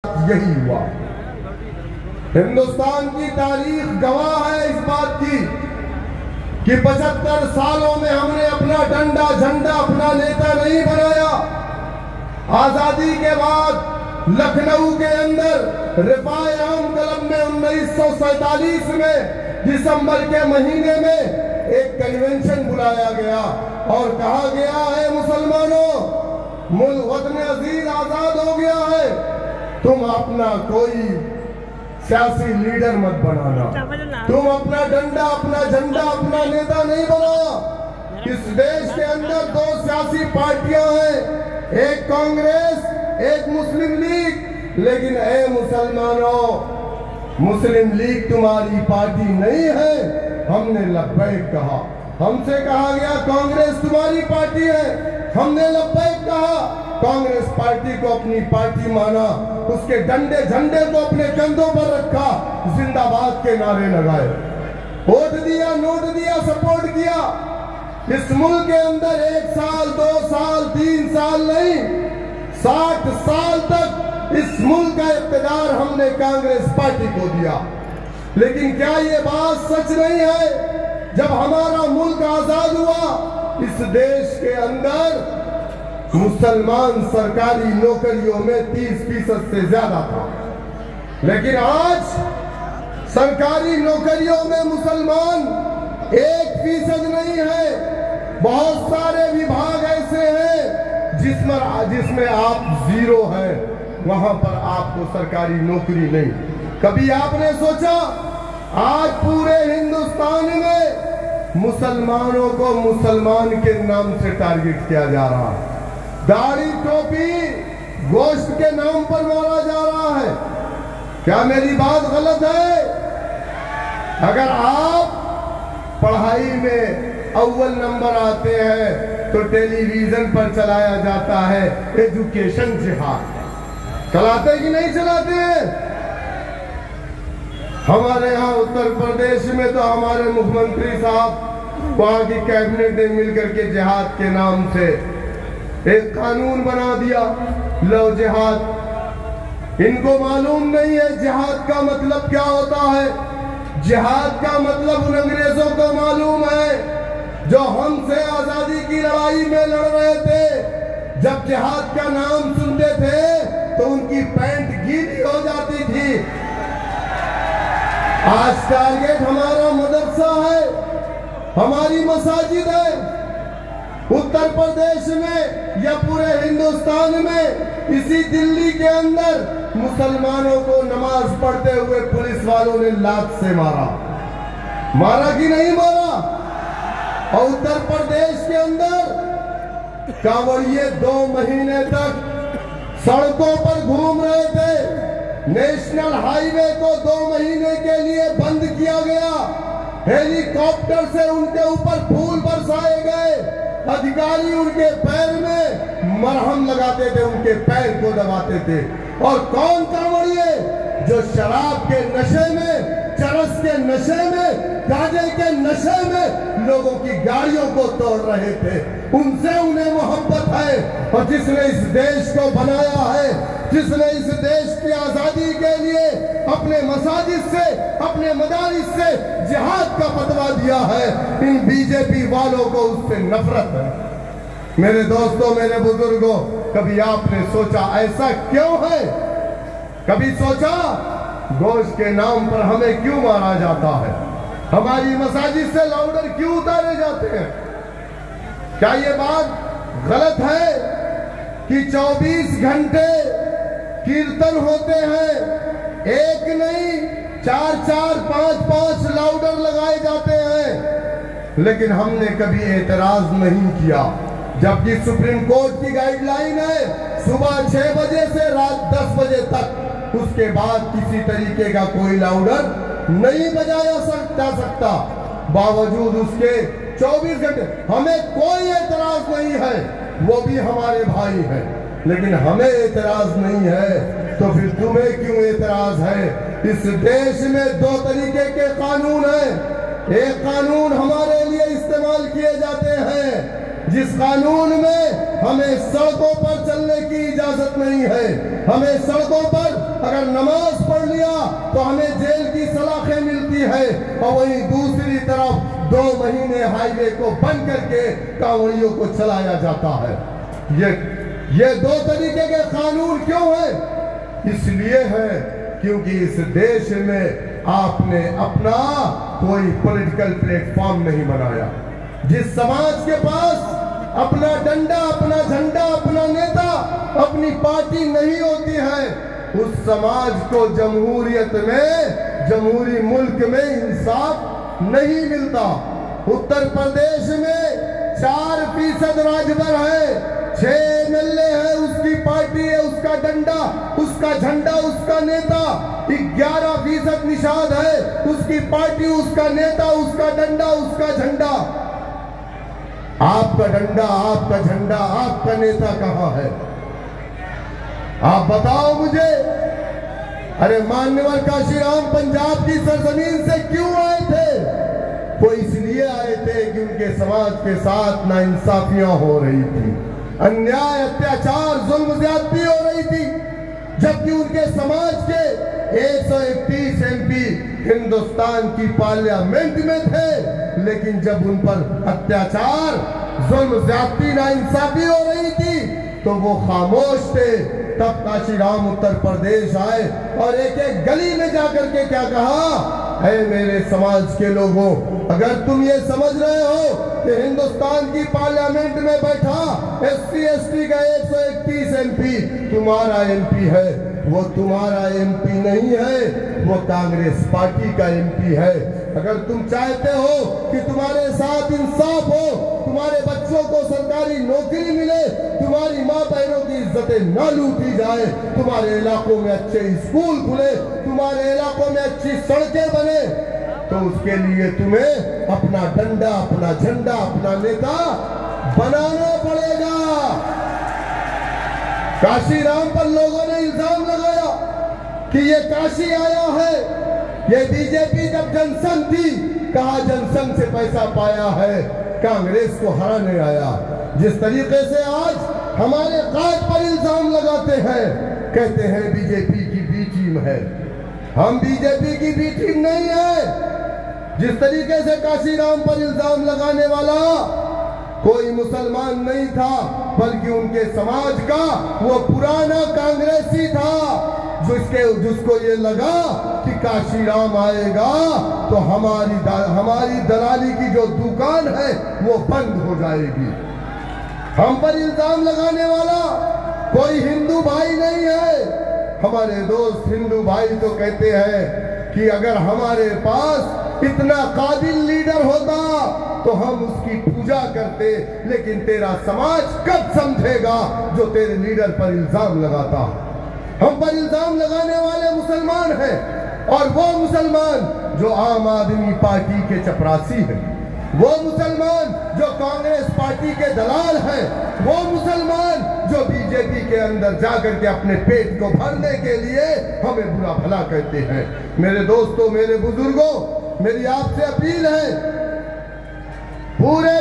यही हुआ। हिंदुस्तान की तारीख गवाह है इस बात की कि 75 सालों में हमने अपना डंडा झंडा अपना नेता नहीं बनाया। आजादी के बाद लखनऊ के अंदर रिफाए आम कलम में 1947 में दिसंबर के महीने में एक कन्वेंशन बुलाया गया और कहा गया है मुसलमानों, मुल्क वतन अजीज आजाद हो गया है, तुम अपना कोई सियासी लीडर मत बनाना, तुम अपना डंडा अपना झंडा अपना नेता नहीं बनाना। इस देश के अंदर दो सियासी पार्टियां हैं, एक कांग्रेस एक मुस्लिम लीग, लेकिन ए मुसलमानों, मुस्लिम लीग तुम्हारी पार्टी नहीं है। हमने लब्बैक कहा, हमसे कहा गया कांग्रेस तुम्हारी पार्टी है, हमने लब्बैक कहा, कांग्रेस पार्टी को अपनी पार्टी माना, उसके डंडे झंडे को अपने कंधों पर रखा, जिंदाबाद के नारे लगाए, वोट दिया नोट दिया सपोर्ट किया। इस मुल्क के अंदर 1 साल 2 साल 3 साल नहीं 60 साल तक इस मुल्क का इक़्तिदार हमने कांग्रेस पार्टी को दिया। लेकिन क्या ये बात सच नहीं है? जब हमारा मुल्क आजाद हुआ, इस देश के अंदर मुसलमान सरकारी नौकरियों में 30% से ज्यादा था, लेकिन आज सरकारी नौकरियों में मुसलमान 1% नहीं है। बहुत सारे विभाग ऐसे हैं जिसमें आप 0 हैं, वहां पर आपको सरकारी नौकरी नहीं। कभी आपने सोचा आज पूरे हिंदुस्तान में मुसलमानों को मुसलमान के नाम से टारगेट किया जा रहा है, दाढ़ी टोपी गोश्त के नाम पर मारा जा रहा है। क्या मेरी बात गलत है? अगर आप पढ़ाई में अव्वल नंबर आते हैं तो टेलीविजन पर चलाया जाता है एजुकेशन जिहाद, चलाते कि नहीं चलाते हैं? हमारे यहाँ उत्तर प्रदेश में तो हमारे मुख्यमंत्री साहब वहां की कैबिनेट ने मिलकर के जिहाद के नाम से एक कानून बना दिया, लो जिहाद। इनको मालूम नहीं है जिहाद का मतलब क्या होता है। जिहाद का मतलब उन अंग्रेजों को मालूम है जो हमसे आजादी की लड़ाई में लड़ रहे थे। जब जिहाद का नाम सुनते थे तो उनकी पैंट गीली हो जाती थी। आज टारगेट हमारा मदरसा है, हमारी मसाजिद है। उत्तर प्रदेश में या पूरे हिंदुस्तान में, इसी दिल्ली के अंदर मुसलमानों को नमाज पढ़ते हुए पुलिस वालों ने लात से मारा कि नहीं मारा? और उत्तर प्रदेश के अंदर कांवड़िए 2 महीने तक सड़कों पर घूम रहे थे। नेशनल हाईवे को 2 महीने के लिए बंद किया गया। हेलीकॉप्टर से उनके ऊपर फूल बरसाए गए। अधिकारी उनके पैर में मरहम लगाते थे, उनके पैर को दबाते थे। और कौन कांवड़िए? जो शराब के नशे में, चरस के नशे में, गांजे के नशे में लोगों की गाड़ियों को तोड़ रहे थे। उनसे उन्हें मोहब्बत है। और जिसने इस देश को बनाया है, जिसने इस देश की आजादी के लिए अपने मसाजिद से, अपने मदारिस से जिहाद का फतवा दिया है, इन बीजेपी वालों को उससे नफरत है। मेरे दोस्तों, मेरे बुजुर्गों, कभी आपने सोचा ऐसा क्यों है? कभी सोचा गोश्त के नाम पर हमें क्यों मारा जाता है? हमारी मसाजिद से लाउडर क्यों उतारे जाते हैं? क्या ये बात गलत है कि 24 घंटे कीर्तन होते हैं, एक नहीं 4-4 5-5 लाउडर लगाए जाते हैं, लेकिन हमने कभी एतराज नहीं किया। जबकि सुप्रीम कोर्ट की गाइडलाइन है सुबह 6 बजे से रात 10 बजे तक, उसके बाद किसी तरीके का कोई लाउडर नहीं बजाया जा सकता। बावजूद उसके 24 घंटे हमें कोई एतराज नहीं है, वो भी हमारे भाई हैं, लेकिन हमें एतराज नहीं है, तो फिर तुम्हें क्यों एतराज है? इस देश में 2 तरीके के कानून हैं। एक कानून हमारे लिए इस्तेमाल किए जाते हैं, जिस कानून में हमें सड़कों पर चलने की इजाजत नहीं है, हमें सड़कों पर अगर नमाज पढ़ लिया तो हमें जेल की सलाखें मिलती है, और वहीं दूसरी तरफ 2 महीने हाईवे को बंद करके कांवड़ियों को चलाया जाता है। ये 2 तरीके के कानून क्यों है? इसलिए है क्योंकि इस देश में आपने अपना कोई पॉलिटिकल प्लेटफॉर्म नहीं बनाया। जिस समाज के पास अपना डंडा, अपना झंडा, अपना नेता, अपनी पार्टी नहीं होती है, उस समाज को जमहूरियत में, जमहूरी मुल्क में इंसाफ नहीं मिलता। उत्तर प्रदेश में 4% राजभर है, 6 MLA है, उसकी पार्टी है, उसका डंडा, उसका झंडा, उसका नेता। 11% निषाद है, उसकी पार्टी, उसका नेता, उसका डंडा, उसका झंडा। आपका डंडा, आपका झंडा, आपका नेता कहां है? आप बताओ मुझे। अरे मान्यवर काशीराम पंजाब की सरजमीन से क्यों आए थे? वो इसलिए आए थे कि उनके समाज के साथ नाइंसाफियां हो रही थी, अन्याय, अत्याचार, जुल्म, ज्यादती हो रही थी। जबकि उनके समाज के 131 MP हिंदुस्तान की पार्लियामेंट में थे, लेकिन जब उन पर अत्याचार, जुल्म, ज्यादती, नाइंसाफी हो रही थी तो वो खामोश थे। तब काशीराम उत्तर प्रदेश आए और एक गली में जाकर के क्या कहा, है मेरे समाज के लोगों, अगर तुम ये समझ रहे हो कि हिंदुस्तान की पार्लियामेंट में बैठा SC ST का 131 MP तुम्हारा MP है, वो तुम्हारा MP नहीं है, वो कांग्रेस पार्टी का MP है। अगर तुम चाहते हो कि तुम्हारे साथ इंसाफ हो, तुम्हारे बच्चों को सरकारी नौकरी मिले, तुम्हारी माँ बहनों की इज्जतें न लूटी जाए, तुम्हारे इलाकों में अच्छे स्कूल खुले, तुम्हारे इलाकों में अच्छी सड़कें बने, तो उसके लिए तुम्हें अपना डंडा, अपना झंडा, अपना नेता बनाना पड़ेगा। काशीराम पर लोगों ने इल्जाम लगाया कि ये काशी आया है, ये बीजेपी जब जनसंघ थी, कहा जनसंघ से पैसा पाया है, कांग्रेस को हराने आया। जिस तरीके से आज हमारे काट पर इल्जाम लगाते हैं, कहते हैं बीजेपी की बी टीम है, हम बीजेपी की बी टीम नहीं है। जिस तरीके से काशीराम पर इल्जाम लगाने वाला कोई मुसलमान नहीं था, बल्कि उनके समाज का वो पुराना कांग्रेसी था, जिसको ये लगा कि काशीराम आएगा तो हमारी दलाली की जो दुकान है वो बंद हो जाएगी। हम पर इल्जाम लगाने वाला कोई हिंदू भाई नहीं है। हमारे दोस्त हिंदू भाई तो कहते हैं कि अगर हमारे पास इतना काबिल लीडर होता तो हम उसकी पूजा करते, लेकिन तेरा समाज कब समझेगा जो तेरे लीडर पर इल्जाम लगाता। हम पर इल्जाम लगाने वाले मुसलमान हैं, और वो मुसलमान जो आम आदमी पार्टी के चपरासी हैं, वो मुसलमान जो कांग्रेस पार्टी के दलाल हैं, वो मुसलमान जो बीजेपी के अंदर जाकर के अपने पेट को भरने के लिए हमें बुरा भला कहते हैं। मेरे दोस्तों, मेरे बुजुर्गों, मेरी आपसे अपील है, पूरे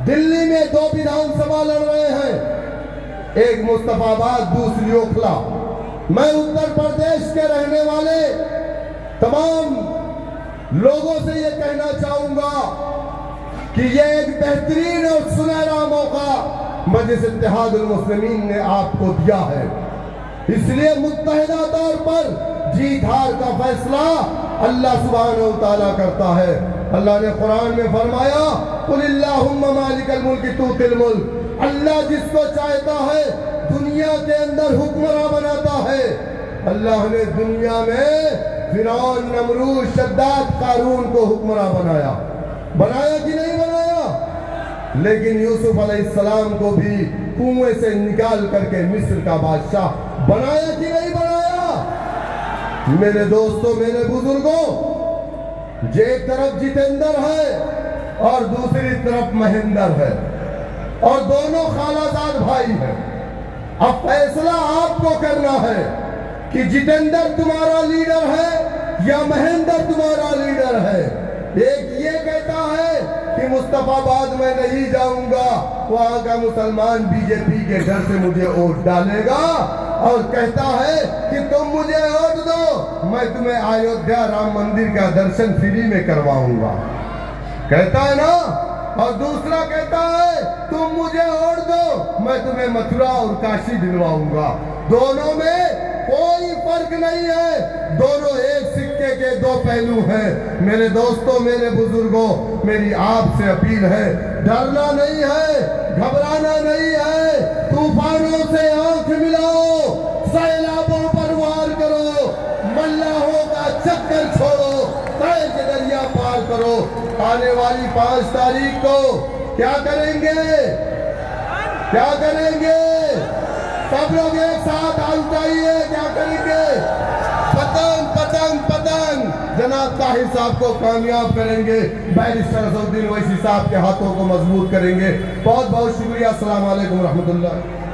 दिल्ली में 2 विधानसभा लड़ रहे हैं, एक मुस्तफाबाद, दूसरी ओखला। मैं उत्तर प्रदेश के रहने वाले तमाम लोगों से ये कहना चाहूंगा कि ये एक बेहतरीन और सुनहरा मौका मजलिस इत्तेहादुल मुस्लिमीन ने आपको दिया है। इसलिए मुत्तहिदा तौर पर जीत हार का फैसला अल्लाह सुब्हानहू तआला करता है। अल्लाह ने कुरान में फरमाया, कुलिल्लाहुम्मा मालिकल मुल्क तूतिल मुल्क, अल्लाह जिसको चाहता है दुनिया के अंदर हुक्मरान बनाता है। अल्लाह ने दुनिया में फिरौन, नमरूद, शद्दाद, कारून को हुक्मरान बनाया कि नहीं बनाया? लेकिन यूसुफ अलैहिस्सलाम को भी कुएं से निकाल करके मिस्र का बादशाह बनाया कि नहीं बनाया? मेरे दोस्तों, मेरे बुजुर्गों, एक तरफ जितेंद्र है और दूसरी तरफ महेंद्र है, और दोनों खालाजाद भाई हैं। अब फैसला आपको करना है कि जितेंद्र तुम्हारा लीडर है या महेंद्र तुम्हारा लीडर है। एक ये कहता है कि मुस्तफाबाद में नहीं जाऊंगा, वहां का मुसलमान बीजेपी के डर से मुझे वोट डालेगा, और कहता है कि तुम मुझे वोट दो, मैं तुम्हें अयोध्या राम मंदिर का दर्शन फ्री में करवाऊंगा, कहता है ना। और दूसरा कहता है तुम मुझे वोट दो, मैं तुम्हें मथुरा और काशी दिलवाऊंगा। दोनों में कोई फर्क नहीं है, दोनों एक सिक्के के दो पहलू हैं। मेरे दोस्तों, मेरे बुजुर्गों, मेरी आपसे अपील है, डरना नहीं है, घबराना नहीं है, तूफानों से आंख मिलाओ, सैलाबों पर वार करो, मल्लाहों का चक्कर छोड़ो, तय के दरिया पार करो। आने वाली 5 तारीख को क्या करेंगे, क्या करेंगे? सब लोग एक साथ हाथ उठाइए, क्या करेंगे? पतंग पतंग पतंग जनाब ताहिर साहब को कामयाब करेंगे, बैरिस्टर असदुद्दीन ओवैसी साहब के हाथों को मजबूत करेंगे। बहुत बहुत शुक्रिया। अस्सलाम वालेकुम रहमतुल्लाह।